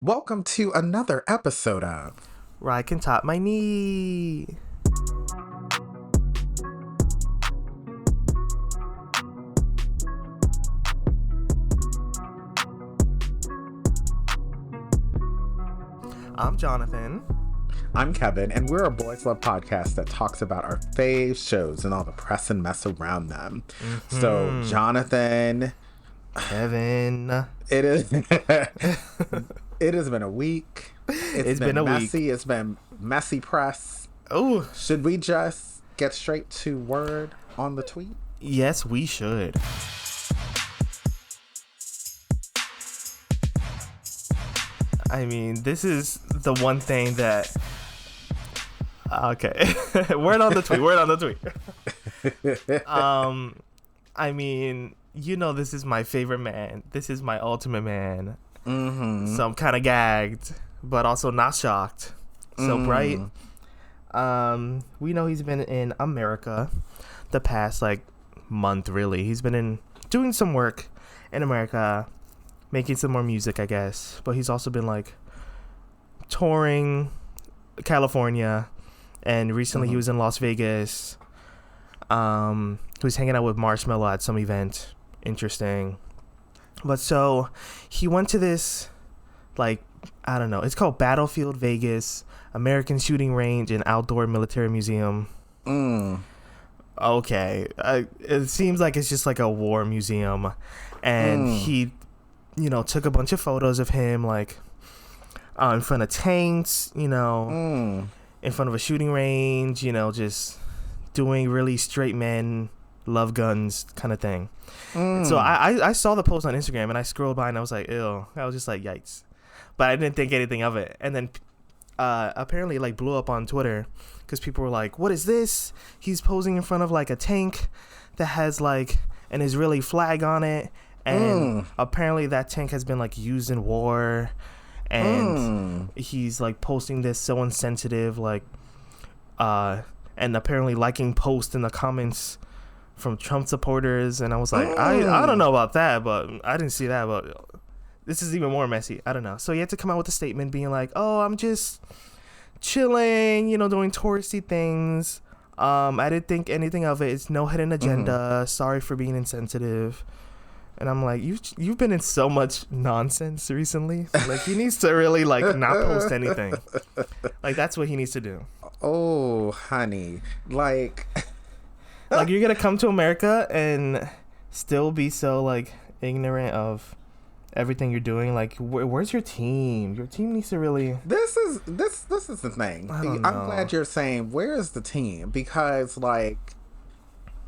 Welcome to another episode of Where I can tap my knee. I'm Jonathan. I'm Kevin, and we're a boys love podcast that talks about our fave shows and all the press and mess around them. So, Jonathan, Kevin. it is it has been a week. It's been a messy. week. It's been messy press. Oh, Should we just get straight to word on the tweet? yes, we should. I mean, this is the one thing that. Okay, word on the tweet. Word on the tweet. I mean, this is my favorite man. This is my ultimate man. Mm-hmm. So I'm kind of gagged, but also not shocked. So Bright, we know he's been in America the past month. Really, he's been doing some work in America, making some more music, I guess. But he's also been touring California, and recently he was in Las Vegas. He was hanging out with Marshmello at some event. Interesting. But so he went to this, I don't know, it's called Battlefield Vegas, American Shooting Range and Outdoor Military Museum. Okay. It seems like it's just a war museum. And he, took a bunch of photos of him, in front of tanks, in front of a shooting range, just doing really straight men love guns kind of thing. So I saw the post on Instagram and I scrolled by and I was like, ew. I was just like, yikes. But I didn't think anything of it. And then apparently blew up on Twitter because people were like, what is this? He's posing in front of a tank that has an Israeli flag on it. And apparently that tank has been used in war. And he's posting this so insensitive, and apparently liking posts in the comments from Trump supporters. And I was like, I don't know about that, but I didn't see that. But this is even more messy. I don't know. So he had to come out with a statement being like, oh, I'm just chilling, doing touristy things. I didn't think anything of it. It's no hidden agenda. Sorry for being insensitive. And I'm like, you've been in so much nonsense recently. He needs to really not post anything. That's what he needs to do. Oh, honey. You're gonna come to America and still be so ignorant of everything you're doing. Where's your team? Your team needs to really. This is the thing. I'm glad you're saying where is the team, because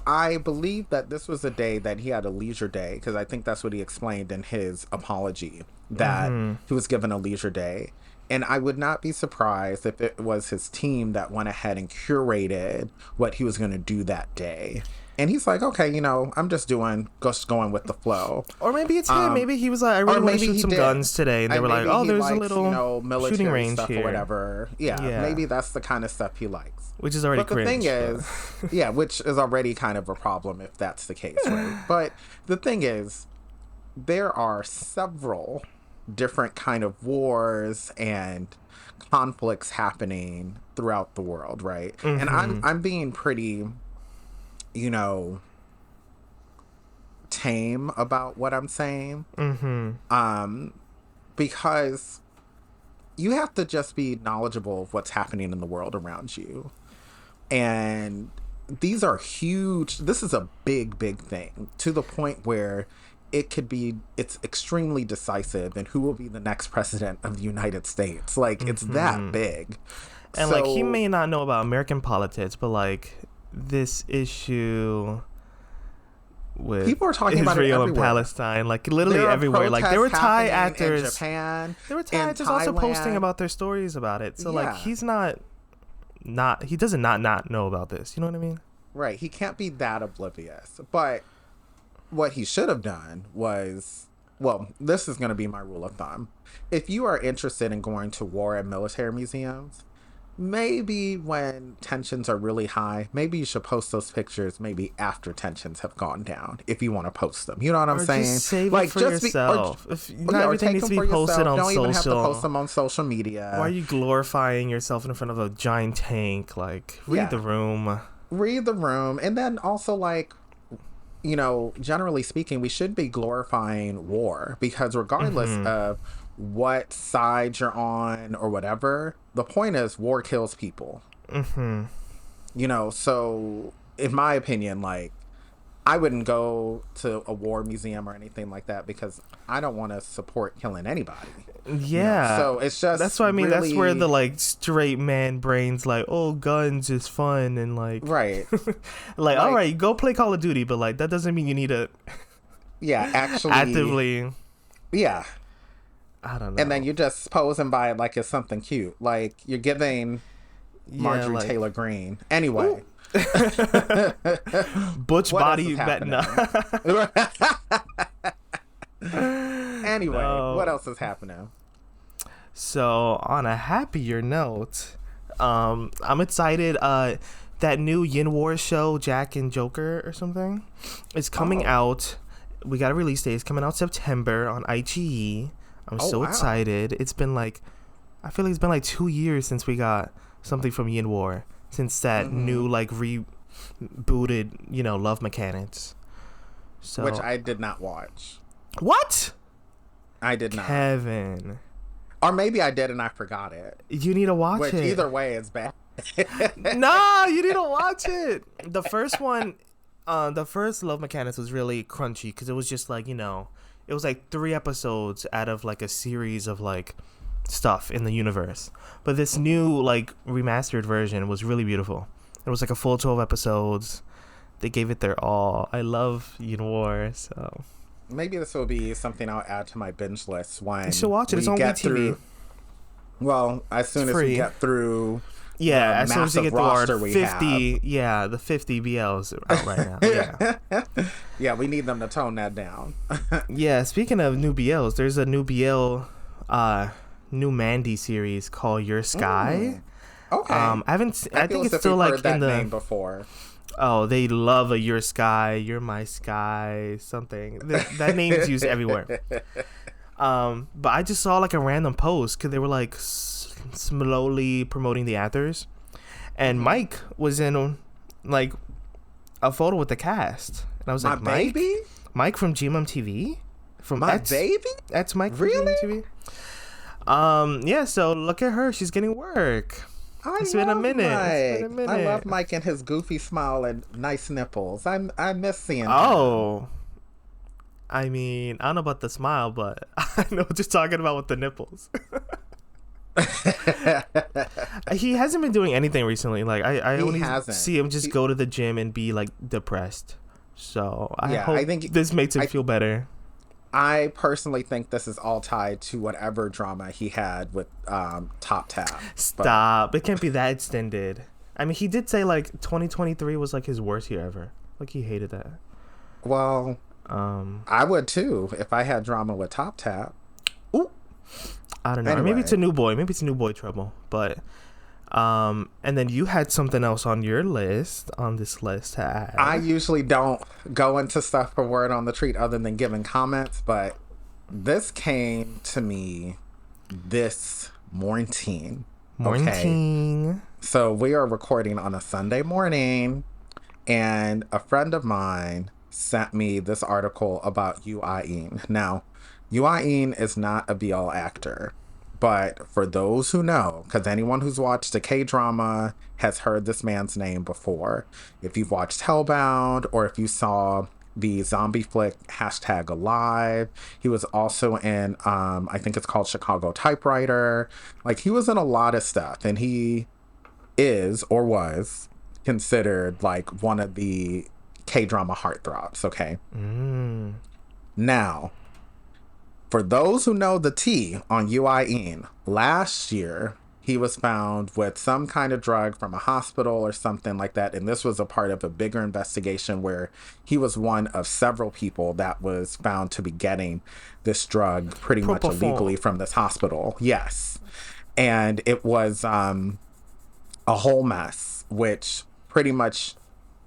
I believe that this was a day that he had a leisure day, because I think that's what he explained in his apology, that he was given a leisure day. And I would not be surprised if it was his team that went ahead and curated what he was going to do that day. And he's like, okay, I'm just going with the flow. Or maybe it's him. Maybe he was like, I really want to shoot some guns today. And they were like, oh, there's a little military shooting range stuff here. Or whatever. Yeah, maybe that's the kind of stuff he likes. Which is already cringe. But the thing is, yeah, which is already kind of a problem if that's the case, right? But the thing is, there are several different kind of wars and conflicts happening throughout the world, right? And I'm being pretty, tame about what I'm saying, because you have to just be knowledgeable of what's happening in the world around you. And these are huge. This is a big thing, to the point where it's extremely decisive in who will be the next president of the United States. It's that big. And he may not know about American politics, but this issue with people are talking Israel about it everywhere. And Palestine, literally there everywhere. There were Thai actors in Japan. There were Thai actors also posting about their stories about it. So he's not he doesn't not know about this. You know what I mean? Right. He can't be that oblivious. But what he should have done was, well, this is going to be my rule of thumb. If you are interested in going to war and military museums, maybe when tensions are really high, maybe you should post those pictures maybe after tensions have gone down if you want to post them. You know what I'm Or saying? just save it for yourself. If not Or everything take needs them to be for posted yourself. on Don't even have to post social. them on social media. Why are you glorifying yourself in front of a giant tank? Like, read the room. Read the room. And then also, like, you know, generally speaking, we should be glorifying war because regardless of what side you're on or whatever, the point is war kills people. You know, so in my opinion, like, I wouldn't go to a war museum or anything like that because I don't want to support killing anybody. Yeah. You know? So it's just that's what I mean. really... That's where the like straight man brains like, oh, guns is fun and like right. like, all right, go play Call of Duty, but like that doesn't mean you need to actually actively. Yeah. I don't know. And then you just posing by it like it's something cute. Like you're giving Marjorie Taylor Greene. Anyway. Butch body Betna. Anyway, what else is happening? So on a happier note, I'm excited. That new Yin War show, Jack and Joker or something, is coming out. We got a release date. It's coming out September on iQIYI. I'm so excited. It's been like, I feel like it's been like 2 years since we got something from Yin War. Since that new like rebooted, you know, Love Mechanics. So which I did not watch. What? I did not. Kevin. Or maybe I did and I forgot it. You need to watch it. Either way, it's bad. No, you need to watch it. The first one, the first Love Mechanics was really crunchy because it was just like, you know, it was like 3 episodes out of like a series of like stuff in the universe. But this new like remastered version was really beautiful. It was like a full 12 episodes. They gave it their all. I love Yin War, so maybe this will be something I'll add to my binge list when you should watch it. It's on WeTV. Well, as soon as we get through as soon as we get through our 50 have. the 50 BLs out right now. Yeah, we need them to tone that down. Yeah, speaking of new BLs, there's a new BL new Mandy series called Your Sky. Okay. I think it's still like in the name before. Oh, they love a Your Sky, You're My Sky, something. That name is used everywhere. But I just saw like a random post because they were like slowly promoting the actors, and Mike was in like a photo with the cast, and I was like, Mike from GMMTV, from That's Mike from GMMTV. Yeah, so look at her, she's getting work. It's been a minute. I love Mike and his goofy smile and nice nipples. I miss seeing him. I mean, I don't know about the smile, but I know what you're talking about with the nipples. He hasn't been doing anything recently. Like I only see him just go to the gym and be like depressed. So I think this makes him feel better. I personally think this is all tied to whatever drama he had with Top Tap. Stop. It can't be that extended. I mean, he did say like 2023 was like his worst year ever. Like he hated that. Well, I would too if I had drama with Top Tap. Ooh. I don't know. Anyway. Maybe it's a new boy. Maybe it's a new boy trouble. But and then you had something else on your list, on this list to add. I usually don't go into stuff for Word on the Treat other than giving comments, but this came to me this morning. Okay? So we are recording on a Sunday morning, and a friend of mine sent me this article about Yu Ah-in. Now, Yu Ah-in is not a BL actor. But for those who know, because anyone who's watched a K-drama has heard this man's name before. If you've watched Hellbound, or if you saw the zombie flick #Alive, he was also in, I think it's called Chicago Typewriter. Like, he was in a lot of stuff, and he is, or was, considered, like, one of the K-drama heartthrobs, okay? Now, for those who know the tea on Yu Ah-in, last year he was found with some kind of drug from a hospital or something like that, and this was a part of a bigger investigation where he was one of several people that was found to be getting this drug pretty much illegally from this hospital. Yes. And it was a whole mess, which pretty much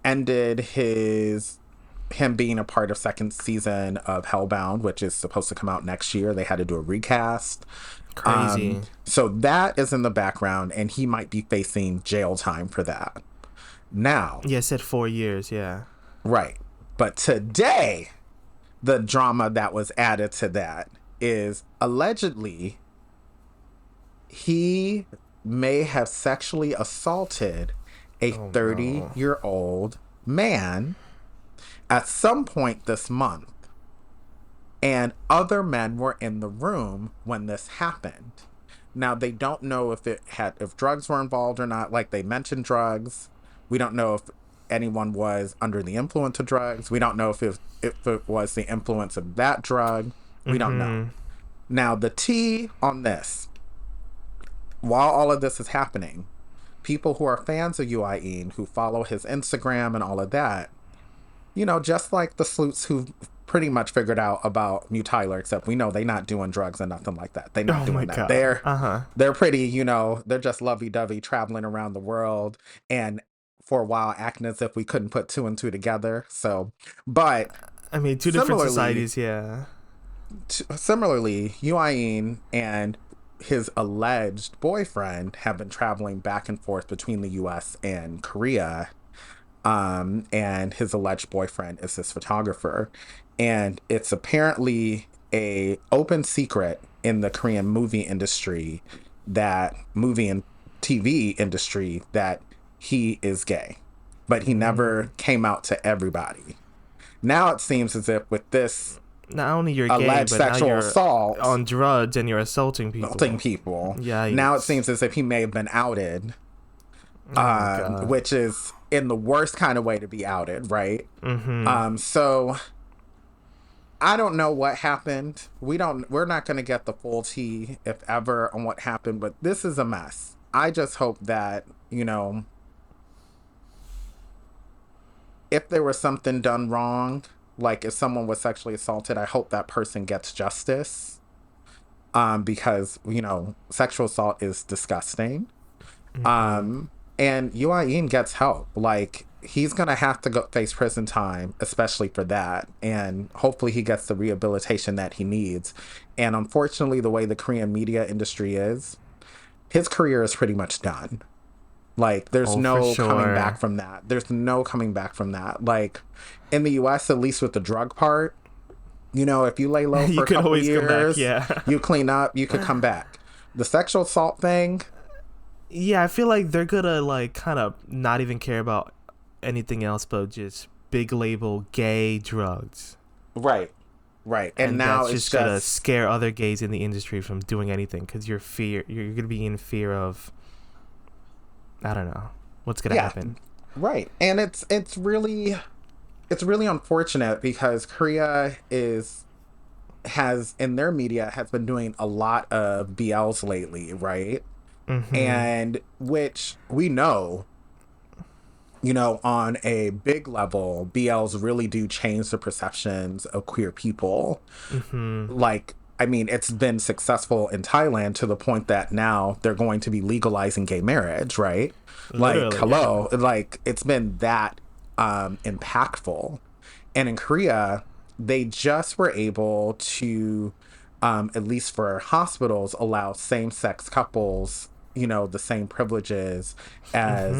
ended him being a part of second season of Hellbound, which is supposed to come out next year. They had to do a recast. Crazy. So that is in the background, and he might be facing jail time for that. Now, Yeah, it said 4 years. Yeah. right. But today, the drama that was added to that is allegedly he may have sexually assaulted a 30-year-old man at some point this month. And other men were in the room when this happened. Now, they don't know if drugs were involved or not. Like, they mentioned drugs. We don't know if anyone was under the influence of drugs. We don't know if it was the influence of that drug. We don't know. Now, the tea on this, while all of this is happening, people who are fans of UIE, who follow his Instagram and all of that, you know, just like the sleuths who pretty much figured out about Mew Tyler, except we know they're not doing drugs and nothing like that. They're not doing that. God. They're pretty, you know, they're just lovey-dovey traveling around the world, and for a while acting as if we couldn't put two and two together. So, but I mean, two different societies, yeah. Similarly, UIE and his alleged boyfriend have been traveling back and forth between the U.S. and Korea. And his alleged boyfriend is this photographer. And it's apparently a open secret in the Korean movie and TV industry that he is gay. But he never came out to everybody. Now it seems as if with this not only you're gay, alleged but sexual now you're assault on drugs and you're assaulting people. Yeah. Now it seems as if he may have been outed. Which is in the worst kind of way to be outed, right? So I don't know what happened. We're not going to get the full tea, if ever, on what happened, but this is a mess. I just hope that, you know, if there was something done wrong, like if someone was sexually assaulted, I hope that person gets justice. Because, you know, sexual assault is disgusting. And UIE gets help. Like, he's going to have to face prison time, especially for that. And hopefully he gets the rehabilitation that he needs. And unfortunately, the way the Korean media industry is, his career is pretty much done. Like, there's no coming back from that. There's no coming back from that. Like, in the U.S., at least with the drug part, you know, if you lay low for a couple years, you clean up, you could come back. The sexual assault thing... Yeah, I feel like they're gonna, like, kind of not even care about anything else but just big label gay drugs. Right. And now that's it's just gonna scare other gays in the industry from doing anything because you're gonna be in fear of, I don't know, what's gonna happen. Right. And it's really unfortunate because Korea has in their media has been doing a lot of BLs lately, right? And which we know, you know, on a big level, BLs really do change the perceptions of queer people. Like, I mean, it's been successful in Thailand to the point that now they're going to be legalizing gay marriage, right? Literally, like, it's been that impactful. And in Korea, they just were able to, at least for hospitals, allow same-sex couples, you know, the same privileges as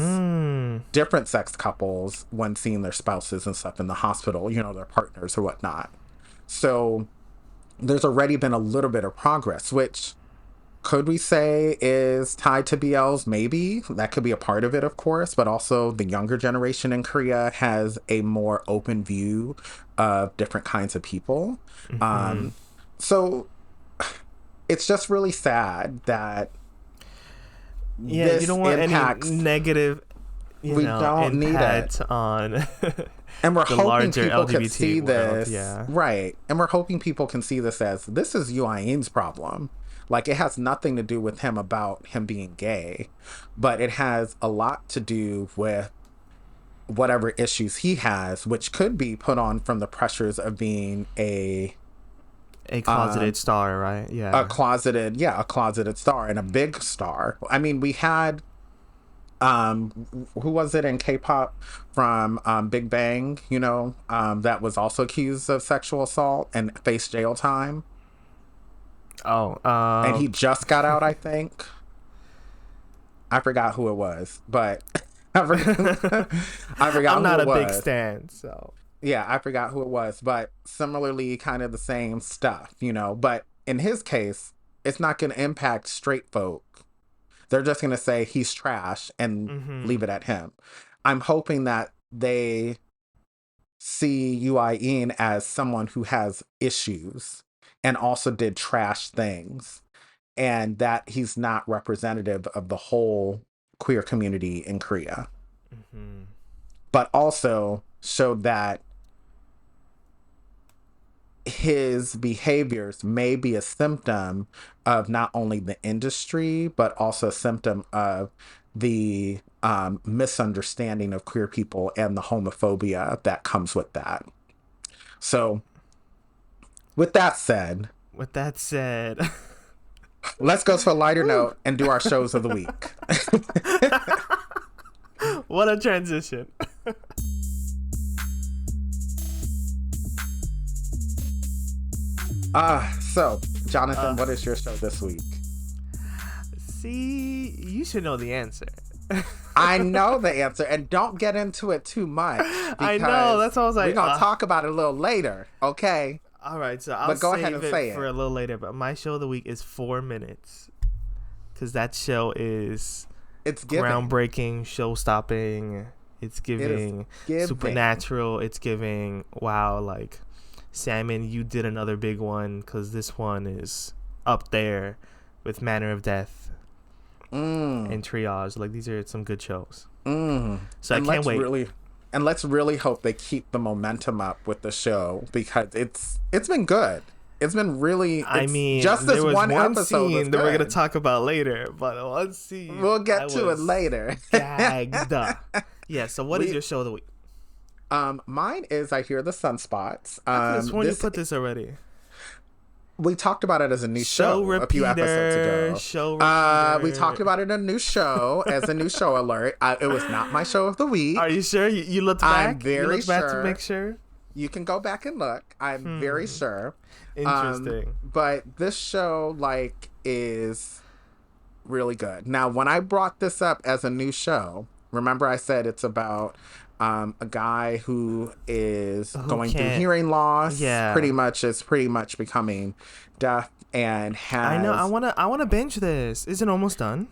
different sex couples when seeing their spouses and stuff in the hospital, you know, their partners or whatnot. So there's already been a little bit of progress, which could we say is tied to BLs? Maybe. That could be a part of it, of course, but also the younger generation in Korea has a more open view of different kinds of people. So it's just really sad that you don't want any negative impact on and we're hoping people LGBT can see world. this right, and we're hoping people can see this as this is UIE's problem. Like, it has nothing to do with him about him being gay, but it has a lot to do with whatever issues he has, which could be put on from the pressures of being a closeted star, right? A closeted star and a big star. I mean, we had who was it in K-pop from Big Bang, that was also accused of sexual assault and faced jail time, Oh, and he just got out, I think. I forgot who it was, but I forgot, I forgot I'm who not it a big was. stan, so. Yeah, I forgot who it was, but similarly, kind of the same stuff, But in his case, it's not going to impact straight folk. They're just going to say he's trash and Mm-hmm. leave it at him. I'm hoping that they see UIN as someone who has issues and also did trash things, and that he's not representative of the whole queer community in Korea, Mm-hmm. but also showed that his behaviors may be a symptom of not only the industry, but also a symptom of the misunderstanding of queer people and the homophobia that comes with that. So, with that said, With that said, let's go to a lighter woo, note and do our shows of the week. what a transition. So, Jonathan, what is your show this week? See, you should know the answer. I know the answer, and don't get into it too much. I know, that's what I was like. We're gonna talk about it a little later, okay? All right, so I'll But go save ahead and it say for it. a little later. But my show of the week is 4 Minutes, because that show is It's giving. groundbreaking, show-stopping. It's giving giving. supernatural. It's giving wow, like Salmon, you did another big one, because this one is up there with Manner of Death and Triage. Like, these are some good shows. So and I can't wait. Let's really hope they keep the momentum up with the show, because it's been good. It's been really. I mean, just this there was one episode scene was that we're good. gonna talk about later, but one scene We'll get to it was later. gagged. Yeah. So, what is your show of the week? Mine is I Hear the Sunspots. I could have sworn you put this already. We talked about it as a new show a few episodes ago. Show repeater. We talked about it in a new show as a new show alert. It was not my show of the week. Are you sure? You looked back? I'm very you looked back sure. to make sure? You can go back and look. I'm very sure. Interesting. But this show, is really good. Now, when I brought this up as a new show, remember I said it's about a guy who is going through hearing loss. Yeah. Pretty much becoming deaf, and has. I know. I wanna binge this. Is it almost done?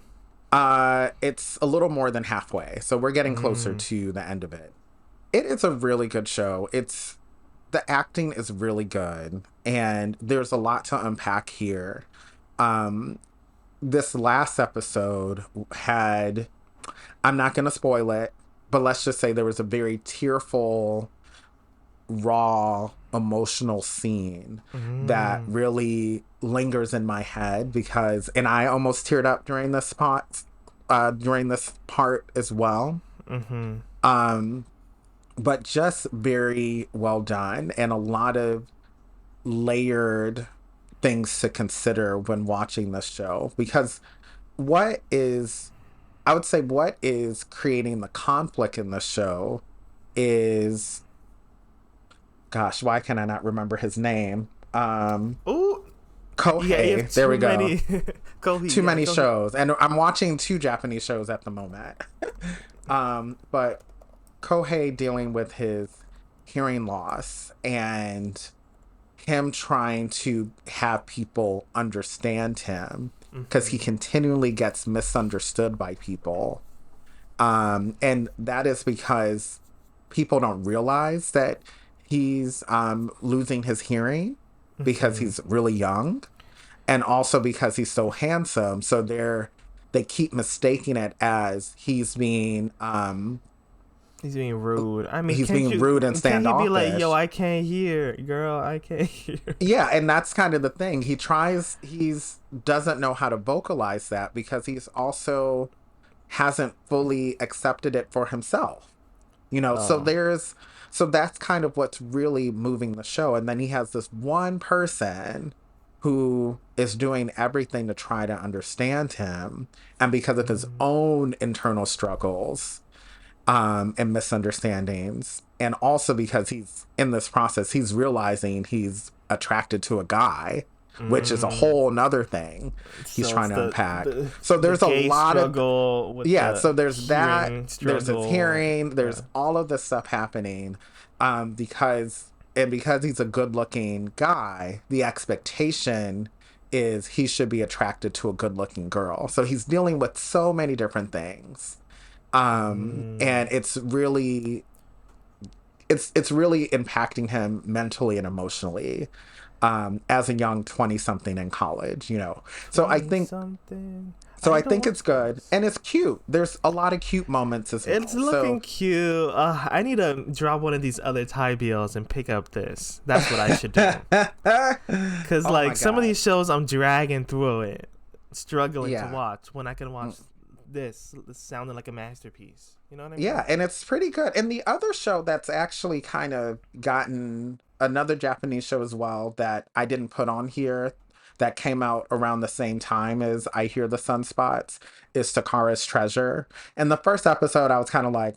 It's a little more than halfway, so we're getting closer to the end of it. It is a really good show. The acting is really good, and there's a lot to unpack here. This last episode had, I'm not going to spoil it, but let's just say there was a very tearful, raw, emotional scene that really lingers in my head, and I almost teared up during this part as well. But just very well done, and a lot of layered things to consider when watching this show, because what is creating the conflict in the show is, gosh, why can I not remember his name? Ooh. Kohei. Yeah, there we go. Kohei, too many shows, and I'm watching 2 Japanese shows at the moment. But Kohei dealing with his hearing loss and him trying to have people understand him, because he continually gets misunderstood by people. And that is because people don't realize that he's losing his hearing because he's really young, and also because he's so handsome. So they keep mistaking it as he's being rude. I mean, he's being rude and standoffish. Can he be like, yo, I can't hear, girl, I can't hear. Yeah, and that's kind of the thing. He doesn't know how to vocalize that, because he's also hasn't fully accepted it for himself. So that's kind of what's really moving the show. And then he has this one person who is doing everything to try to understand him, and because of his own internal struggles and misunderstandings, and also because he's in this process, he's realizing he's attracted to a guy, which is a whole nother thing he's So trying it's to unpack. So there's a gay lot of struggle with so there's that, hearing there's his struggle. hearing, there's Yeah. all of this stuff happening, because he's a good looking guy, the expectation is he should be attracted to a good looking girl. So he's dealing with so many different things. And it's really impacting him mentally and emotionally, as a young 20 something in college, So I think Something. I don't think watch it's good, this. and it's cute. There's a lot of cute moments as well. It's looking cute. I need to drop one of these other Thai bills and pick up this. That's what I should do. Because Oh my like some of God. these shows, I'm dragging through it, struggling Yeah. to watch. When I can watch this sounding like a masterpiece. You know what I mean? Yeah, and it's pretty good. And the other show that's actually kind of gotten another Japanese show as well that I didn't put on here that came out around the same time as I Hear the Sunspots is Takara's Treasure. And the first episode, I was kind of like,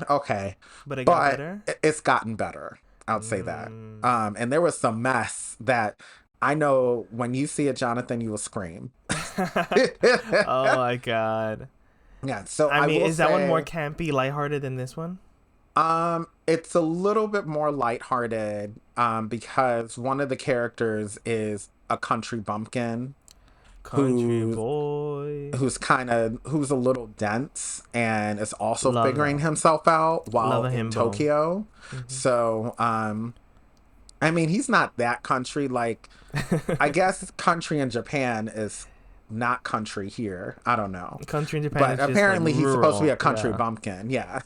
okay. But it got But better. it's gotten better. I'll say that. And there was some mess that I know when you see it, Jonathan, you will scream. Oh my god. Yeah, so I mean, will is that one more say, campy, lighthearted than this one? It's a little bit more lighthearted, because one of the characters is a country bumpkin Country who's boy. who's a little dense and is also Love figuring that. himself out while Love a in himbo. Tokyo. So, I mean, he's not that country. Like, I guess country in Japan is not country here. I don't know. Country in Japan. But is just, apparently like, he's supposed to be rural. a country Yeah. bumpkin. Yeah.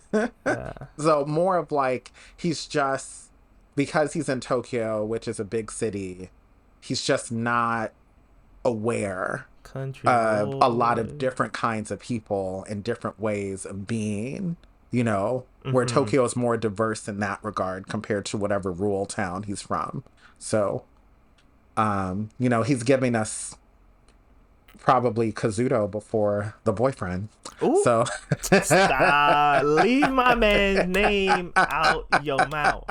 Yeah. So more of like, he's just, because he's in Tokyo, which is a big city, he's just not aware Country of a lot boy. of different kinds of people and different ways of being, where Tokyo is more diverse in that regard compared to whatever rural town he's from. So, he's giving us probably Kazuto before the boyfriend. Ooh. So Stop. Leave my man's name out your mouth.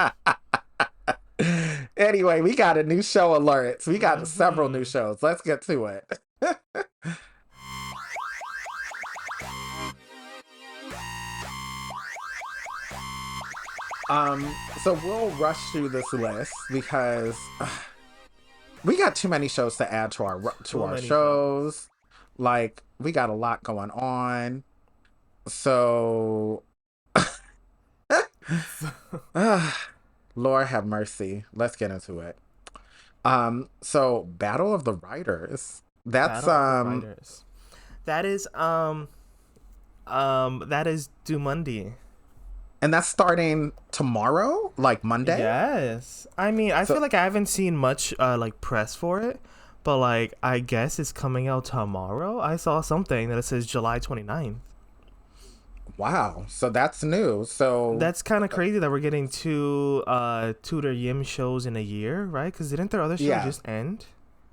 anyway, we got a new show alerts. We got several new shows. Let's get to it. So we'll rush through this list because we got too many shows to add to our many shows. Like, we got a lot going on. So Lord have mercy. Let's get into it. So Battle of the Writers. That's Battle of the Writers. That is Dumundi. and that's starting tomorrow, like Monday. Yes. I mean, I feel like I haven't seen much like press for it, but like I guess it's coming out tomorrow. I saw something that it says July 29th. Wow. So that's new. So That's kind of crazy that we're getting two Tudor Yim shows in a year, right? Because didn't their other show Yeah. just end?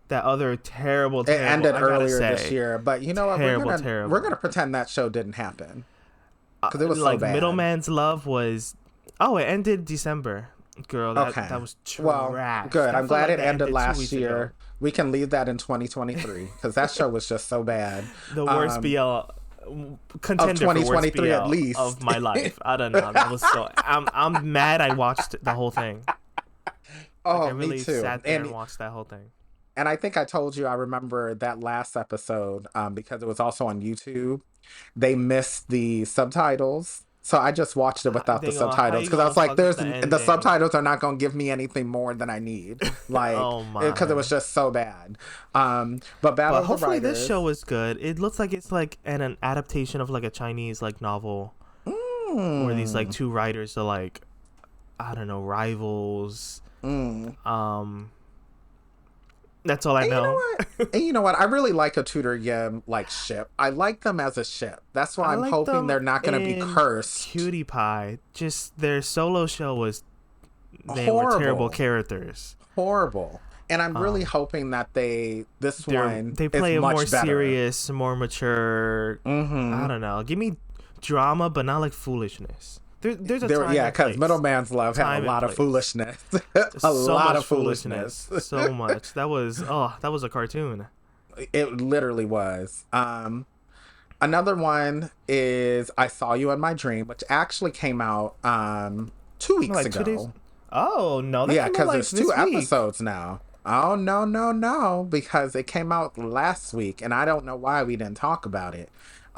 That other terrible, it ended I gotta earlier this say, year, but you know what? terrible. We're gonna pretend that show didn't happen because it was like so bad. Middleman's Love was. Oh, it ended December. Girl, that was trash. Well, good. That I'm felt glad like it that ended 2 last weeks year. ago. We can leave that in 2023 because that show was just so bad. The worst BL contender Of for worst 2023 BL at least. of my life. I don't know. That was so. I'm mad. I watched the whole thing. Oh, I really me too. sat there and watched that whole thing. And I think I told you I remember that last episode because it was also on YouTube. They missed the subtitles. So I just watched it without the subtitles because I was like, the subtitles are not going to give me anything more than I need. Like, Oh my. because it was just so bad. But Battle But of the hopefully Writers, this show is good. It looks like it's like an adaptation of like a Chinese like novel where these like two writers are like, I don't know, rivals. That's all I And know. you know what? And you know what? I really like a Tudor Yim like ship. I like them as a ship. That's why I I'm like hoping them they're not going to be in cursed. Cutie Pie. Just their solo show was they Horrible. were terrible characters. Horrible. And I'm really hoping that this one they is play a much more better. serious, more mature. I don't know. Give me drama, but not like foolishness. There's a time and because place. Middleman's Love had Time a and lot of place. foolishness. So lot much of foolishness. So much. That was a cartoon. It literally was. Another one is I Saw You in My Dream, which actually came out 2 weeks Like ago. 2 days. Oh no, that Yeah, came out because like there's this 2 week. episodes now. Oh no, because it came out last week, and I don't know why we didn't talk about it.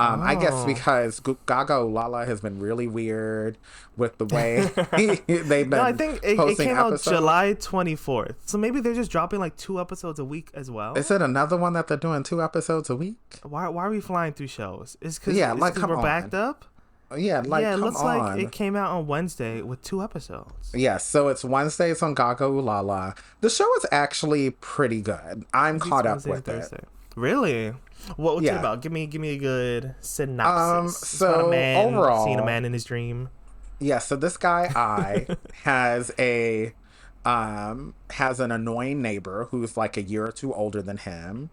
I guess Oh. because Gaga Lala has been really weird with the way they've been No, I think it posting came out episodes. July 24th. So maybe they're just dropping like 2 episodes a week as well. Is it another one that they're doing 2 episodes a week? Why are we flying through shows? It's because come we're on. backed up. Yeah, like Yeah, it come looks on. like it came out on Wednesday with 2 episodes. Yes, so it's Wednesdays on Gaga Lala. The show is actually pretty good. I'm caught up Wednesday, with Thursday. it. Really? What's it Yeah. about? Give me a good synopsis. It's So about a man overall, seeing a man in his dream. Yeah, so this guy has has an annoying neighbor who's like a year or two older than him.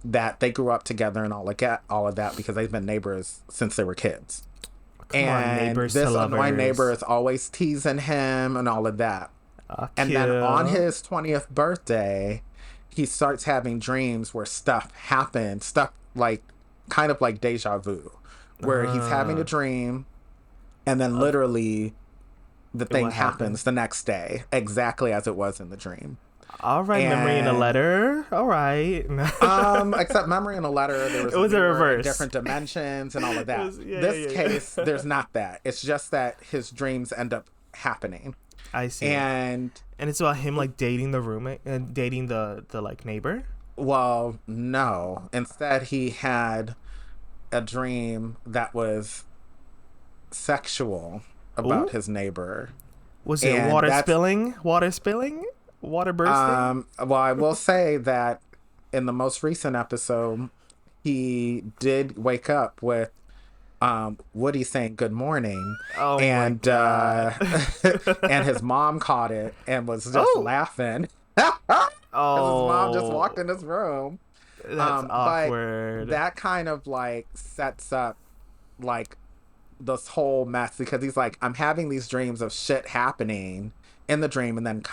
That they grew up together and all of that because they've been neighbors since they were kids. Come on, neighbors this to lovers. annoying neighbor is always teasing him and all of that. And Cute. then on his 20th birthday, he starts having dreams where stuff happens, stuff like kind of like deja vu, where he's having a dream and then literally the thing happens the next day, exactly as it was in the dream. All right, Memory in a Letter. All right. Except Memory in a Letter, there was It was a reverse. different dimensions and all of that. This case, there's not that. It's just that his dreams end up happening. I see. And it's about him like dating the roommate and dating the like neighbor. well, no. Instead, he had a dream that was sexual about his neighbor. Was it And water that's- spilling? Water spilling? Water bursting? Well, I will say that in the most recent episode, he did wake up with Woody saying good morning. Oh and my God. and his mom caught it and was just laughing. His mom just walked in his room. That's awkward. But that kind of like sets up like this whole mess because he's like, I'm having these dreams of shit happening in the dream and then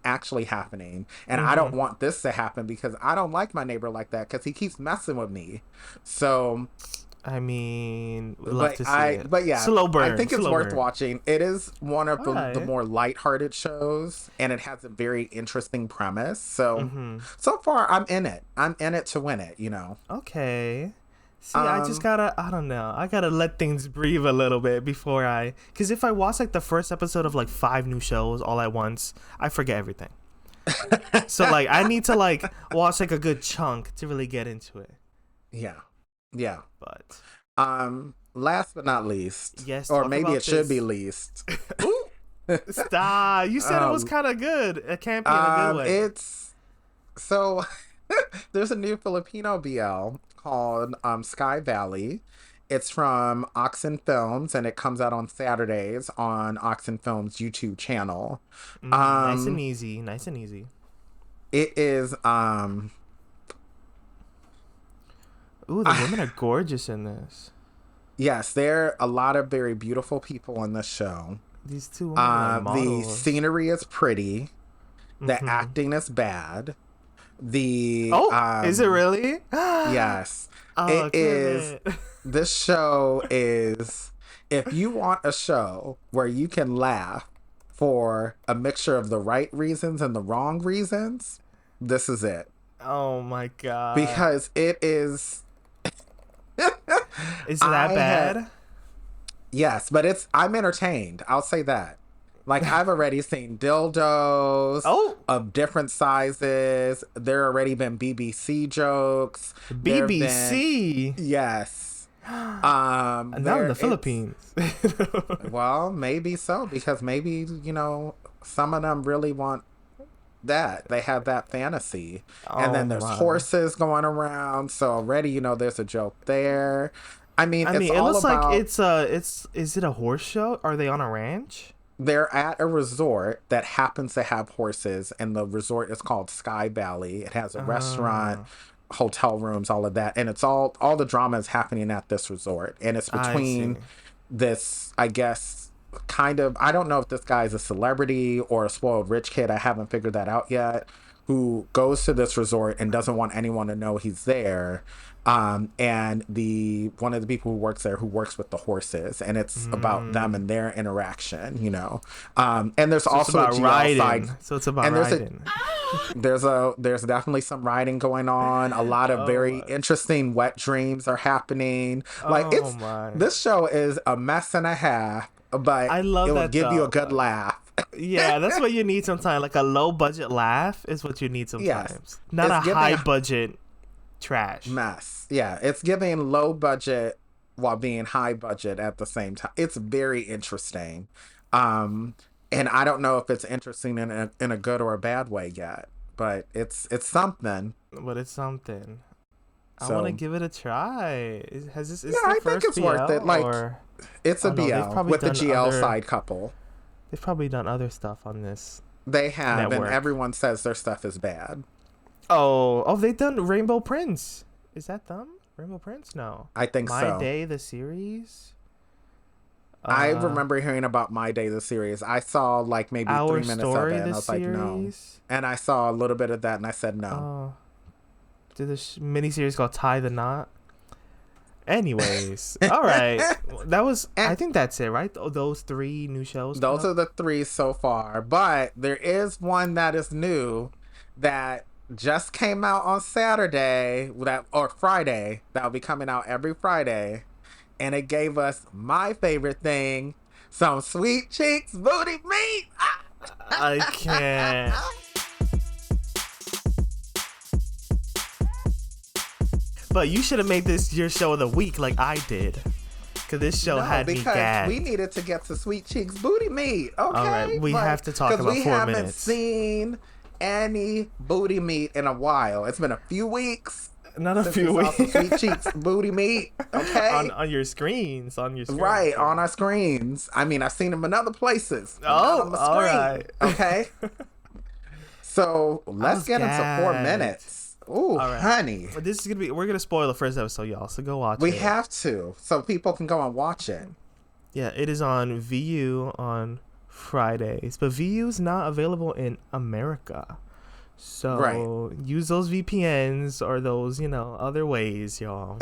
actually happening, and I don't want this to happen because I don't like my neighbor like that because he keeps messing with me. So I mean, we'd love to see it. But yeah, slow burn. I think it's slow worth burn. watching. It is one of the Alright. more lighthearted shows, and it has a very interesting premise. So so far, I'm in it. I'm in it to win it. Okay. See, I don't know. I gotta let things breathe a little bit before because if I watch like the first episode of like 5 new shows all at once, I forget everything. So like, I need to like watch like a good chunk to really get into it. Yeah. But Last but not least, yes, or talk maybe about it should this. be least. Stop! You said it was kind of good. It can't be in a good way. It's so there's a new Filipino BL called Sky Valley. It's from Oxen Films, and it comes out on Saturdays on Oxen Films YouTube channel. Nice and easy. Nice and easy. It is Ooh, the women are gorgeous in this. yes, there are a lot of very beautiful people in this show. These two women are like The models. scenery is pretty. The acting is bad. Is it really? Yes. Oh, It is. damn it. This show is, if you want a show where you can laugh for a mixture of the right reasons and the wrong reasons, this is it. Oh my god. Because it is. Is that bad? Yes, but I'm entertained. I'll say that. Like, I've already seen dildos of different sizes. There already been BBC jokes. There have been- BBC. yes. Not in the Philippines. Well, maybe so, because maybe, some of them really want that. They have that fantasy. And then there's horses going around. So already, there's a joke there. I mean, it looks like is it a horse show? Are they on a ranch? they're at a resort that happens to have horses, and the resort is called Sky Valley. It has a restaurant, hotel rooms, all of that, and it's all the drama is happening at this resort, and it's I see. between this, I guess, kind of, I don't know if this guy's a celebrity or a spoiled rich kid. I haven't figured that out yet. Who goes to this resort and doesn't want anyone to know he's there. And the one of the people who works there, who works with the horses, and it's about them and their interaction, you know. And there's So it's also a about GL riding. side. So it's about And riding. there's definitely some riding going on. A lot of very interesting wet dreams are happening. Like Oh my. this show is a mess and a half, but I love it will that give you though. a good laugh. Yeah, that's what you need sometimes. Like a low budget laugh is what you need sometimes. Yes. Not It's a giving high a- budget trash. Mess. Yeah, it's giving low budget while being high budget at the same time. It's very interesting. And I don't know if it's interesting in a good or a bad way yet, but it's something. But it's something. I So want to give it a try. Has this? Is yeah, the I think first it's worth BL, it. Like or it's a Oh, no, they've BL probably with the done GL other- side couple. they've probably done other stuff on this. They have, Network. and everyone says their stuff is bad. Oh, they've done Rainbow Prince. Is that them? Rainbow Prince? No. I think My so. Day, the series. I remember hearing about My Day, the series. I saw like maybe 3 Our minutes Story, of it, and the I was like, no. series. And I saw a little bit of that, and I said no. Oh, did this miniseries called Tie the Knot? Anyways, all right. That was. I think that's it, right? Those 3 new shows. Those are the 3 so far, but there is one that is new that just came out on Saturday, or Friday. That will be coming out every Friday, and it gave us my favorite thing: some sweet cheeks booty meat. Ah! I can't. But you should have made this your show of the week, like I did, because this show had me because gagged. we needed to get to sweet cheeks booty meat. Okay, All right, we have to talk 'cause about we 4 haven't minutes. seen any booty meat in a while. It's been a few weeks. Not a Since few we saw some weeks. sweet cheeks booty meat. Okay. on your screens, Right, on our screens. I mean, I've seen them in other places. but not Oh, on the all screen. right. Okay. So let's was get into 4 gagged. minutes. Ooh, right. honey. But this is we're gonna spoil the first episode, y'all. So go watch it. We have to, so people can go and watch it. Yeah, it is on VU on Fridays, but VU's not available in America. So Right. use those VPNs or those, other ways, y'all.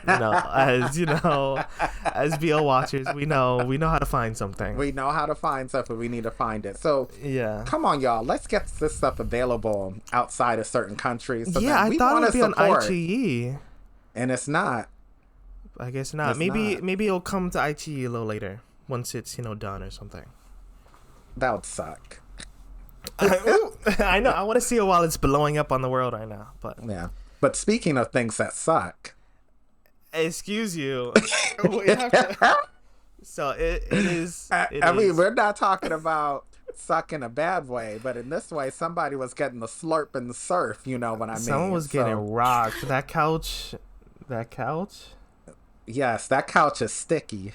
As BL watchers, we know how to find something. We know how to find stuff, but we need to find it. So Yeah. come on, y'all. Let's get this stuff available outside of certain countries. So Yeah, that I we thought it wanna would be on support, IGE. and it's not. I guess not. It's maybe not. maybe it'll come to IGE a little later once it's done or something. That would suck. I know. I want to see it while it's blowing up on the world right now. But Yeah. But speaking of things that suck, excuse you. We have to- So it is. It I mean, is. we're not talking about suck in a bad way, but in this way, somebody was getting the slurp and the surf. You know what I mean? Someone was So, getting rocked. That couch. yes, that couch is sticky.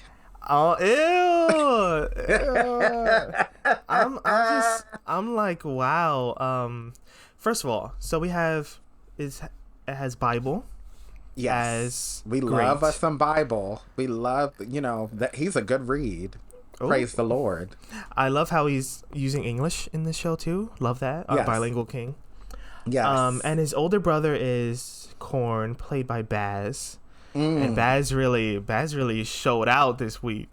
Oh, ew. Ew. I'm like, wow. First of all, so we have it has Bible. Yes, As we great. love us some Bible. We love, that he's a good read. Oh. Praise the Lord. I love how he's using English in this show too. Love that. Yes. Bilingual king. Yes. And his older brother is Korn, played by Baz. And Baz really showed out this week.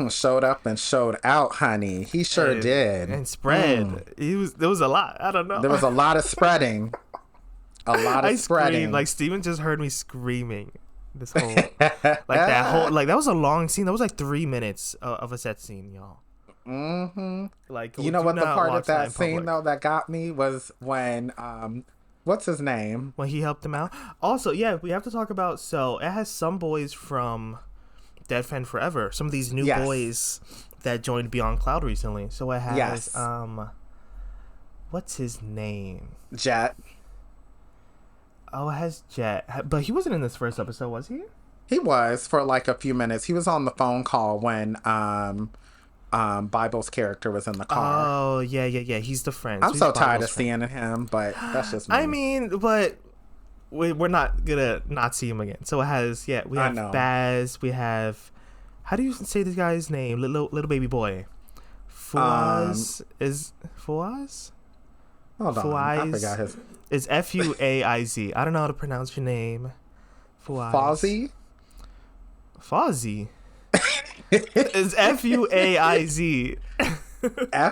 Showed up and showed out, honey. He sure And- did. And spread. There was a lot. I don't know. There was a lot of spreading. A lot of I spreading. screamed. Like Steven just heard me screaming. This whole that was a long scene. That was like 3 minutes of a set scene, y'all. Like, You know do what the not part of watch that in scene public. though that got me was when what's his name? When he helped him out. Also, yeah, we have to talk about. So it has some boys from Dead Friend Forever. Some of these new Yes. boys that joined Beyond Cloud recently. So it has Yes. what's his name? Jet. Oh, it has Jet, but he wasn't in this first episode, was he? He was for like a few minutes. He was on the phone call when Bible's character was in the car. Oh yeah. He's the friend. I'm He's so tired Bible's of friend. seeing him, but that's just me. I mean, but we're not gonna not see him again. So it has we I have know. Baz. We have, how do you say this guy's name? Little baby boy. Fuaz is Fuaz. Hold on, I Fuaiz forgot his is Fuaiz. I don't know how to pronounce your name. Fuaiz. Fozzie. Fozzie is Fuaiz.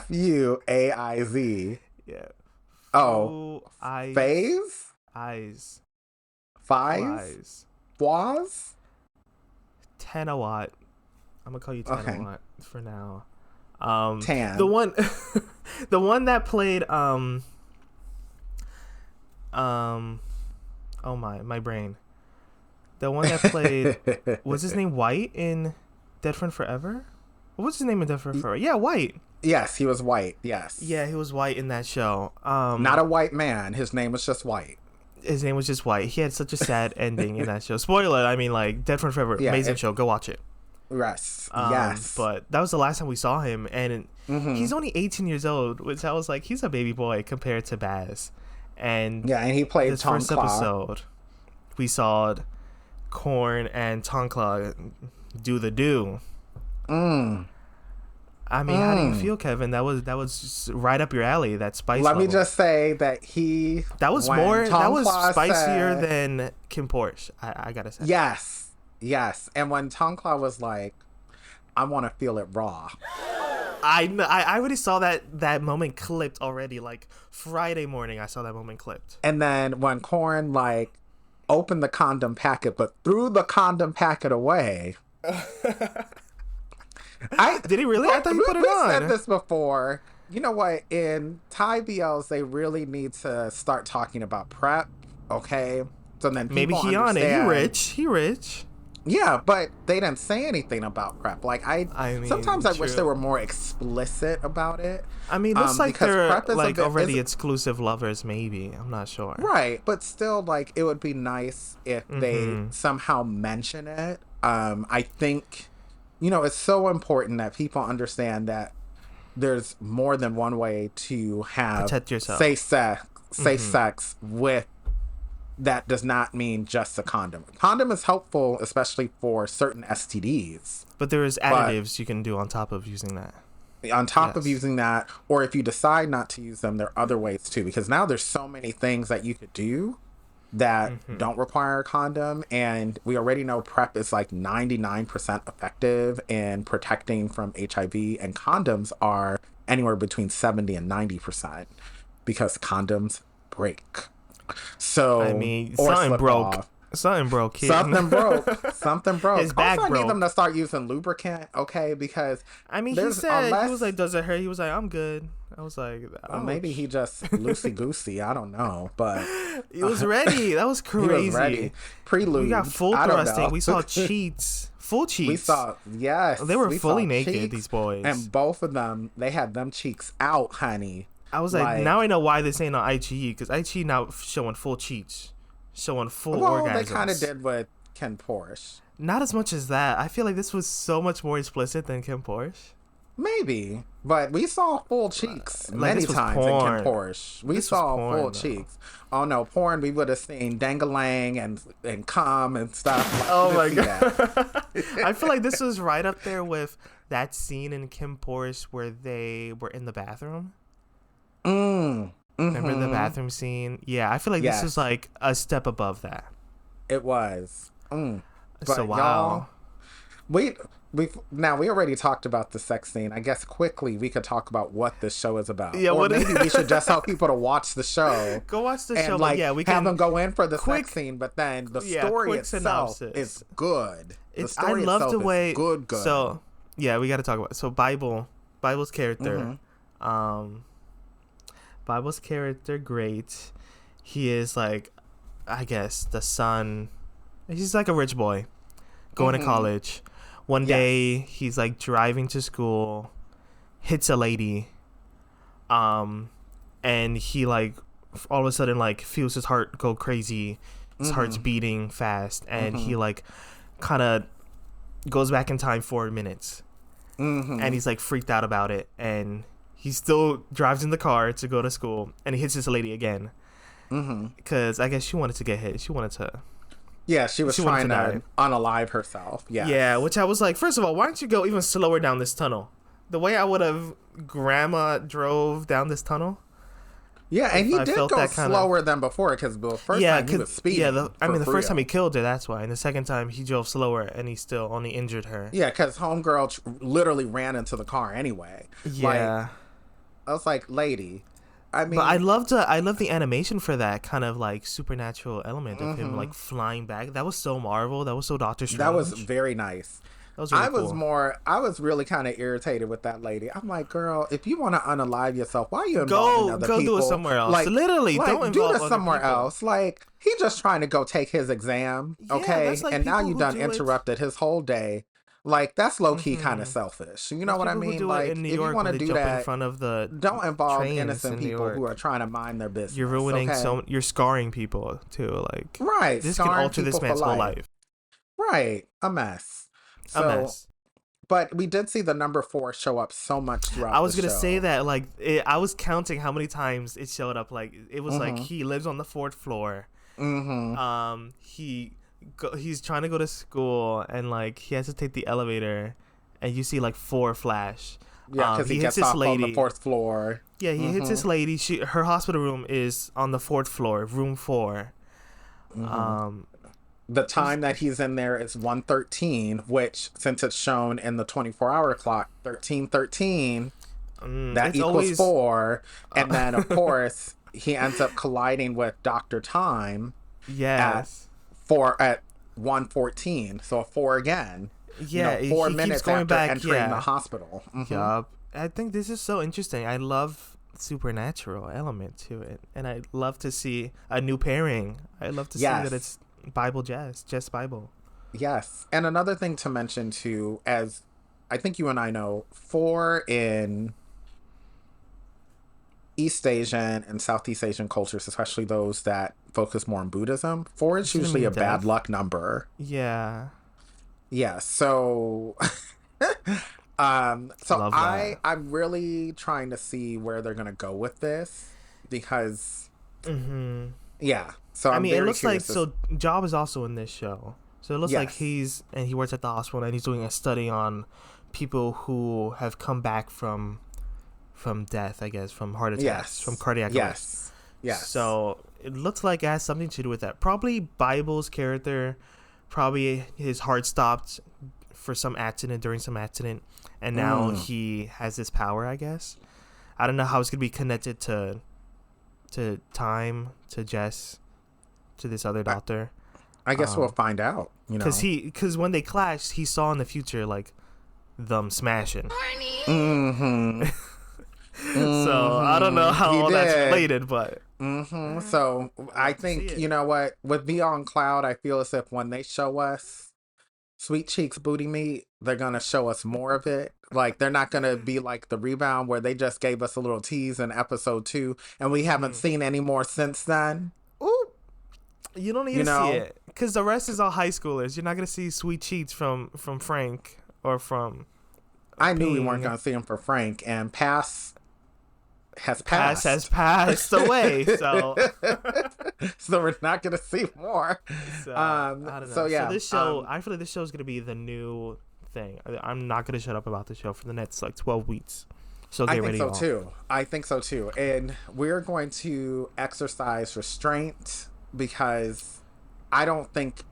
Fuaiz. Yeah. Oh, Fuaiz. Phase. Eyes. Fies. Fuaiz. Boaz. Tanawat. I'm gonna call you Tanawat Okay. for now. Tan. The one, the one that played oh my brain. The one that played was his name White in Dead Friend Forever? What was his name in Dead Friend Forever? Yeah, White. Yes, he was white. Yes. Yeah, he was White in that show. Not a white man. His name was just White. His name was just White. He had such a sad ending in that show. Spoiler, I mean, like, Dead Friend Forever, Yeah, amazing show. Go watch it. Yes. Yes. But that was the last time we saw him, and he's only 18 years old, which I was like, he's a baby boy compared to Baz. And yeah, and he played this Tom first Claw. episode, we saw Korn and Tonkla do the do. I mean, how do you feel, Kevin? That was just right up your alley. That spice. Let me level. just say that he. That was when more. Tom That was Claw spicier said- than Kim Porsche. I gotta say. Yes. Yes. And when Tom Claw was like, I want to feel it raw. I already saw that moment clipped already. Like Friday morning, I saw that moment clipped. And then when Korn like opened the condom packet but threw the condom packet away. Did he really? I thought he put it we on. said this before. You know what? In Thai BLs, they really need to start talking about prep. Okay, so then Maybe people he on it. He understand- He rich. Yeah, but they didn't say anything about prep. Like I mean, sometimes I wish true. they were more explicit about it. I mean, looks like because they're prep is a like bit- already is- exclusive lovers. Maybe, I'm not sure. Right, but still, like, it would be nice if they somehow mention it. I think, it's so important that people understand that there's more than one way to have Protect yourself. safe sex with. That does not mean just a condom. Condom is helpful, especially for certain STDs. But there is additives you can do on top of using that. On top of Yes. using that, or if you decide not to use them, there are other ways too. Because now there's so many things that you could do that don't require a condom. And we already know PrEP is like 99% effective in protecting from HIV. And condoms are anywhere between 70 and 90% because condoms break. So, I mean, or something slip broke. off. Something broke. Kid. Something broke. Something broke. His back also, I broke. need them to start using lubricant, okay? Because I mean, he there's- said he unless- was like, "Does it hurt?" He was like, "I'm good." I was like, Well, maybe he just loosey goosey. I don't know, but He was ready. That was he crazy. was ready. Prelude. We got full I don't thrusting. know. We saw cheats. Full cheats. We saw yes. They were we fully saw naked. cheeks, These boys. and both of them, they had them cheeks out, honey. I was like, now I know why this ain't on IGE, because IGE now showing full cheats, showing full Well, orgasms. they kind of did with Ken Porsche. Not as much as that. I feel like this was so much more explicit than Kim Porsche. Maybe, but we saw full cheeks Like, many this was times in porn. Ken Porsche. We This was saw porn, full though. cheeks. Oh no, porn! We would have seen dangalang and cum and stuff. Oh We my didn't see that. I feel like this was right up there with that scene in Kim Porsche where they were in the bathroom. Remember the bathroom scene? Yeah, I feel like Yes. this is like a step above that. It was. But So wow. we already talked about the sex scene. I guess quickly we could talk about what this show is about. Yeah, or what is- maybe we should just tell people to watch the show. Go watch the And show. like But yeah, we have can. them go in for the quick- sex scene, but then the yeah, story quick itself synopsis. is good. I story love the itself is way. good. So yeah, we got to talk about. So Bible's character. Bible's character, great. He is like, I guess the son. He's like a rich boy, going to college. One day he's like driving to school, hits a lady, and he like all of a sudden like feels his heart go crazy, his heart's beating fast, and he like kind of goes back in time 4 minutes, and he's like freaked out about it, and he still drives in the car to go to school, and he hits this lady again because I guess she wanted to get hit. She wanted to. Yeah, she was trying to unalive herself. Yeah. Yeah, which I was like, first of all, why don't you go even slower down this tunnel? The way I would have grandma drove down this tunnel. Yeah, and he did go slower than before because the first time he was speeding. Yeah, the first time he killed her, that's why. And the second time he drove slower and he still only injured her. Yeah, because homegirl literally ran into the car anyway. Yeah. I was like, lady. I mean, but I love the animation for that kind of like supernatural element of him like flying back. That was so Marvel. That was so Doctor Strange. That was very nice. That was really cool. I was really kind of irritated with that lady. I'm like, girl, if you want to unalive yourself, why are you involving other people? Go do it somewhere else. Like, literally, don't do this somewhere else. Like, he just trying to go take his exam, okay? Like and now you done interrupted his whole day. Like, that's low key kind of selfish. You know what I mean? Like, if you want to do that, in front of the don't involve innocent people who are trying to mind their business. You're ruining you're scarring people too. Like, right? This can alter this man's whole life. Right, a mess. So, a mess. But we did see the number 4 show up so much throughout. I was gonna say that, like, I was counting how many times it showed up. Like, it was like he lives on the 4th floor. He's trying to go to school and like he has to take the elevator, and you see like 4 flash. Yeah, because he gets off on the 4th floor. Yeah, he hits this lady. Her hospital room is on the 4th floor, room 4. The time that he's in there is 1:13, which since it's shown in the 24-hour clock, 13:13, that equals 4. And then of course he ends up colliding with Dr. Time. Yes. At 1:14, so a 4 again. Yeah, 4 minutes after entering the hospital. Yup. I think this is so interesting. I love supernatural element to it, and I love to see a new pairing. I love to see that it's Bible Jess Bible. Yes, and another thing to mention too, as I think you and I know, 4 in East Asian and Southeast Asian cultures, especially those that focus more on Buddhism, 4 is usually a bad luck number. Yeah. Yeah. So, I'm really trying to see where they're gonna go with this because, yeah. So I mean, it looks like Job is also in this show, so it looks like he works at the hospital and he's doing a study on people who have come back from death, I guess, from heart attacks, from cardiac arrest. Yes. So it looks like it has something to do with that. Probably Bible's character, probably his heart stopped for some accident, during some accident, and now he has this power, I guess. I don't know how it's going to be connected to Time, to Jess, to this other doctor. I guess we'll find out, you know. Because when they clashed, he saw in the future, like, them smashing. So I don't know how all that's related, but so I think, you know what, with Beyond Cloud, I feel as if when they show us Sweet Cheeks booty meat, they're gonna show us more of it. Like, they're not gonna be like The Rebound where they just gave us a little tease in episode 2 and we haven't seen any more since then. Ooh, you don't need to see it because the rest is all high schoolers. You're not gonna see Sweet Cheeks from Frank or from I knew we weren't gonna see him for Frank, and Pass has passed away, so we're not gonna see more. So, I don't know. So this show, I feel like this show is gonna be the new thing. I'm not gonna shut up about the show for the next like 12 weeks. So get ready. I think so too, and we're going to exercise restraint because I don't think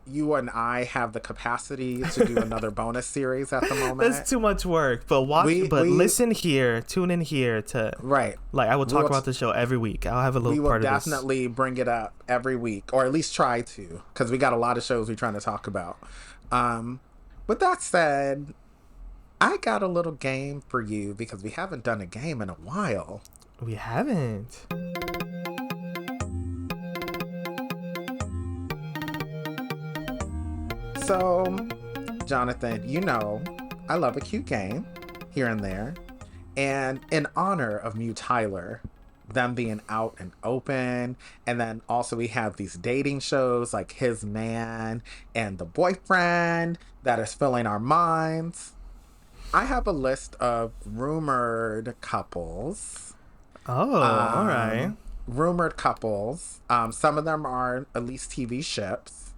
you and I have the capacity to do another bonus series at the moment. That's too much work. But listen here, tune in here to Like, I will talk about the show every week. I'll have a little part of this. We will definitely bring it up every week, or at least try to, because we got a lot of shows we're trying to talk about. With that said, I got a little game for you because we haven't done a game in a while. We haven't. So, Jonathan, you know, I love a cute game here and there. And in honor of Mew Tyler, them being out and open, and then also we have these dating shows like His Man and The Boyfriend that is filling our minds. I have a list of rumored couples. Oh, all right. Rumored couples. Some of them are at least TV ships.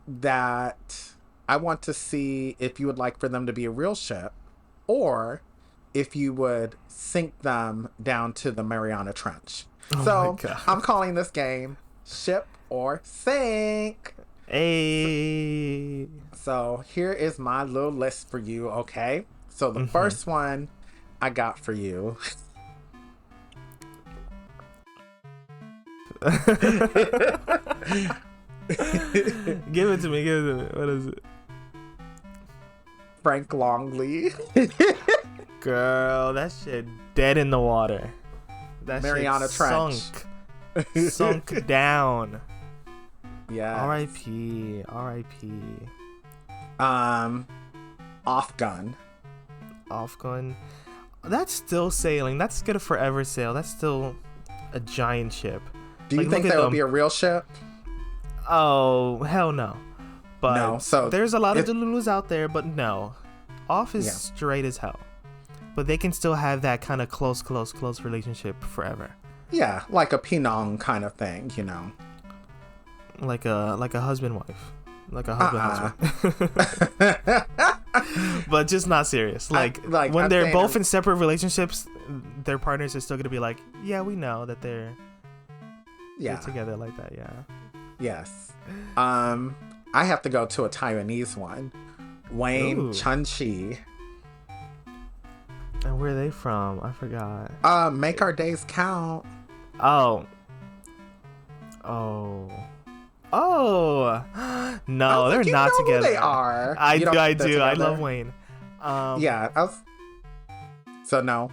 That I want to see if you would like for them to be a real ship, or if you would sink them down to the Mariana Trench. Oh So my God. I'm calling this game Ship or Sink. Hey. So here is my little list for you, okay? So the first one I got for you. Give it to me. Give it to me. What is it? Frank Longley. Girl, that shit dead in the water. That Mariana shit Trench. sunk down. Yeah. R.I.P. R.I.P. Off Gun. Off gun. That's still sailing. That's gonna forever sail. That's still a giant ship. Do you Like, think look at that would them. be a real ship? Oh, hell no. But No, so there's a lot of it- Delulus out there, but no. Off is Yeah. straight as hell. But they can still have that kind of close relationship forever. Yeah, like a Penang kind of thing, you know. Like a husband wife. Like a husband. But just not serious. Like when I'm they're saying- both in separate relationships, their partners are still gonna be like, yeah, we know that they're Yeah. together like that, yeah. Yes. I have to go to a Taiwanese one. Wayne Ooh. Chun-Chi. And where are they from? I forgot. Make Our Days Count. Oh. No, I was they're like, you not know who together. they are. I You do, don't I think they're do. I together? love Wayne. Yeah. So no.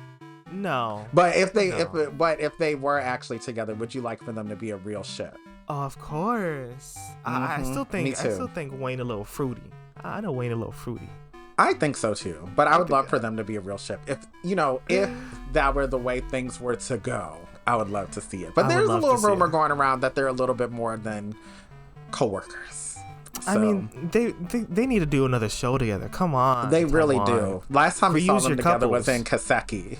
No. But if they No. if they were actually together, would you like for them to be a real ship? Of course. I Mhm, still think me too. I still think Wayne a little fruity. I know Wayne a little fruity. I think so too. But I would think love for them to be a real ship. If if that were the way things were to go, I would love to see it. But I would there's a love little to see rumor it. going around that they're a little bit more than coworkers. I So, mean, they need to do another show together. Come on. they really Taiwan. do. Last time we saw Reuse them your together was couples. in Kaseki,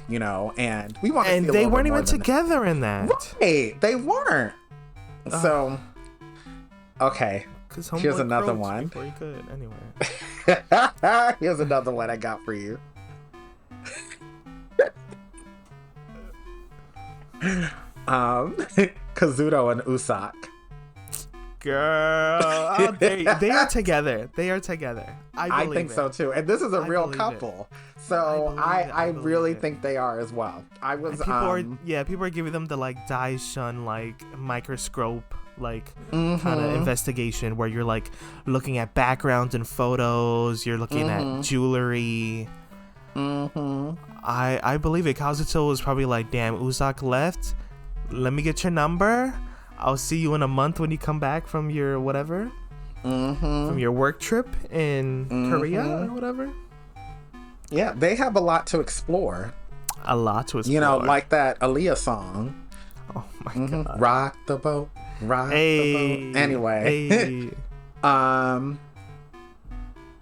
and we want to And see a they little weren't bit more even than that. together in that. Right, they weren't. So, okay. 'Cause Here's homeboy another croaked one. before he could. Anyway. Here's another one I got for you. Kazuto and Usopp. Girl, oh, they are together. They are together. I I believe think it. so too. And this is a I real believe it. couple. So I I believe really it. think they are as well. I was And people are giving them the like Daishin like microscope like kind of investigation where you're like looking at backgrounds and photos. You're looking at jewelry. I believe it. Kazuto was probably like, damn, Usopp left. Let me get your number. I'll see you in a month when you come back from your whatever. From your work trip in Korea or whatever. Yeah, they have a lot to explore. A lot to explore. Like that Aaliyah song. Oh my god. Rock the boat. Rock the Hey. boat. Anyway. Hey.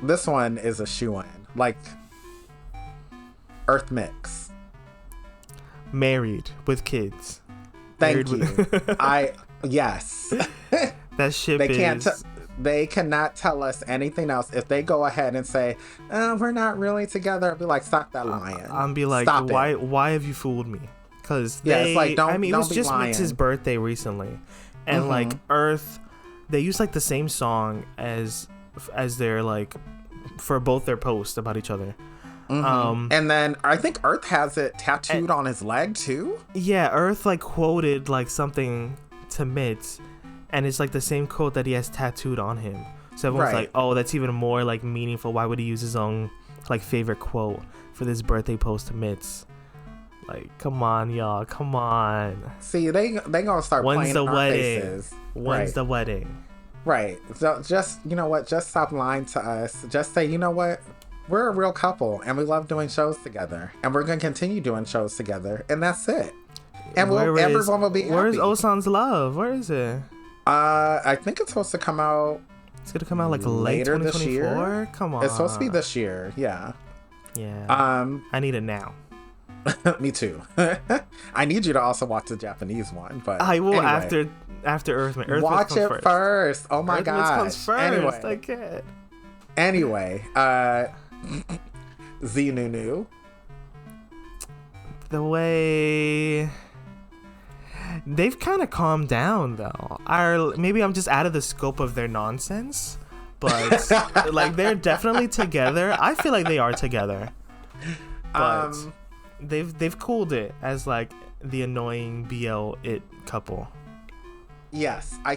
This one is a shoe-in. Like Earth Mix. Married with kids. Thank Married you. with- Yes. That ship They is. can't. They cannot tell us anything else. If they go ahead and say, "We're not really together," I'll be like, "Stop that lying." I'm be like, Stop why? It. Why have you fooled me? Because Yeah, it's like, don't- I mean, it don't was be just Mix's lying. birthday recently, and like Earth, they used like the same song as their like for both their posts about each other. And then I think Earth has it tattooed on his leg too. Yeah, Earth like quoted like something to Mitz, and it's like the same quote that he has tattooed on him. So everyone's Right. like, oh, that's even more like meaningful. Why would he use his own like favorite quote for this birthday post to Mitz? Like, come on, y'all, come on. See, they gonna start When's playing the in our wedding? faces. When's Right. the wedding? Right. So just just stop lying to us. Just say, we're a real couple and we love doing shows together, and we're gonna continue doing shows together, and that's it. And everyone will be happy. Where's Osan's Love? Where is it? I think it's supposed to come out It's gonna come out like late later this 2024. year. Come on, It's supposed to be this year. Yeah. Yeah. I need it now. Me too. I need you to also watch the Japanese one, but I will anyway. after Earthman. Watch it first. Oh my gosh. Comes first. Anyway. I can't. Anyway, Zenunu. The way they've kind of calmed down though. Maybe I'm just out of the scope of their nonsense, but like they're definitely together. I feel like they are together, but they've cooled it as like the annoying BL it couple. Yes, I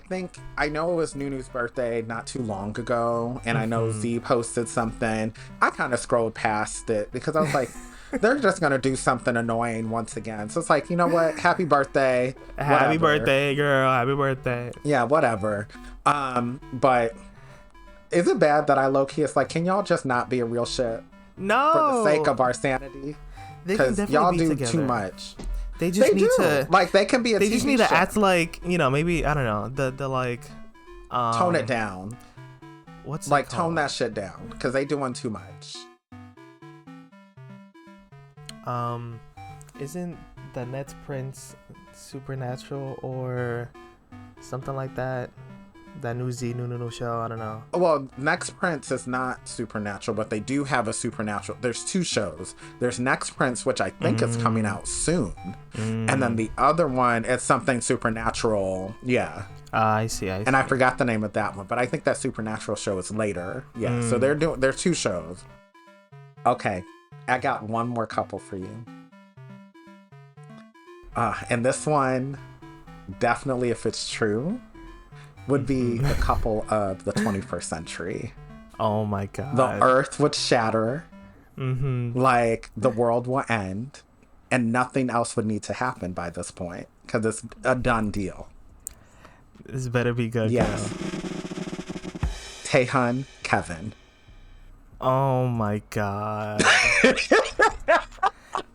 know it was Nunu's birthday not too long ago, and I know Z posted something. I kind of scrolled past it because I was like, they're just gonna do something annoying once again. So it's like, you know what? Happy birthday. Happy birthday, girl. Happy birthday. Yeah, whatever. But is it bad that I low-key it's like, can y'all just not be a real shit? No. For the sake of our sanity? Because y'all do too much. They just need to like they can be a they TV just need to show. act like, you know, maybe I don't know, the like tone it down. What's like tone that shit down because they doing too much. Isn't the Next Prince supernatural or something like that? That new Zenunu show, I don't know. Well, Next Prince is not supernatural, but they do have a supernatural. There's two shows. There's Next Prince, which I think is coming out soon, and then the other one is something supernatural. Yeah. I see. And I forgot the name of that one, but I think that supernatural show is later. Yeah. So there's two shows. Okay, I got one more couple for you. And this one, definitely, if it's true, would be the couple of the 21st century. Oh my god. The earth would shatter. Like the world will end. And nothing else would need to happen by this point. Because it's a done deal. This better be good. Yes. Taehyun, Kevin. Oh my god.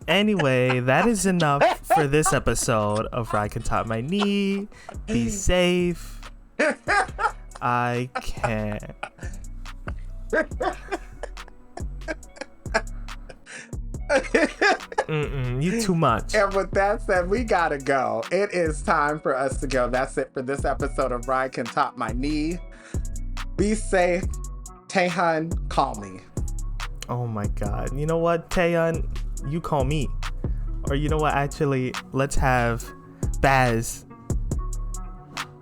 Anyway, that is enough for this episode of Ride Can Top My Knee. Be safe. I can't. You too much. And with that said, we gotta go. It is time for us to go. That's it for this episode of Ride Can Top My Knee. Be safe. Taehyun, call me. Oh my god. You know what, Taehyun? You call me. Or you know what, actually, let's have Baz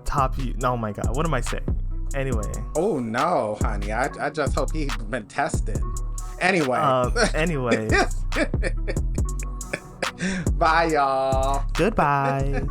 top you. Oh my god, what am I saying? Anyway. Oh no, honey. I just hope he's been tested. Anyway. Anyways. Bye, y'all. Goodbye.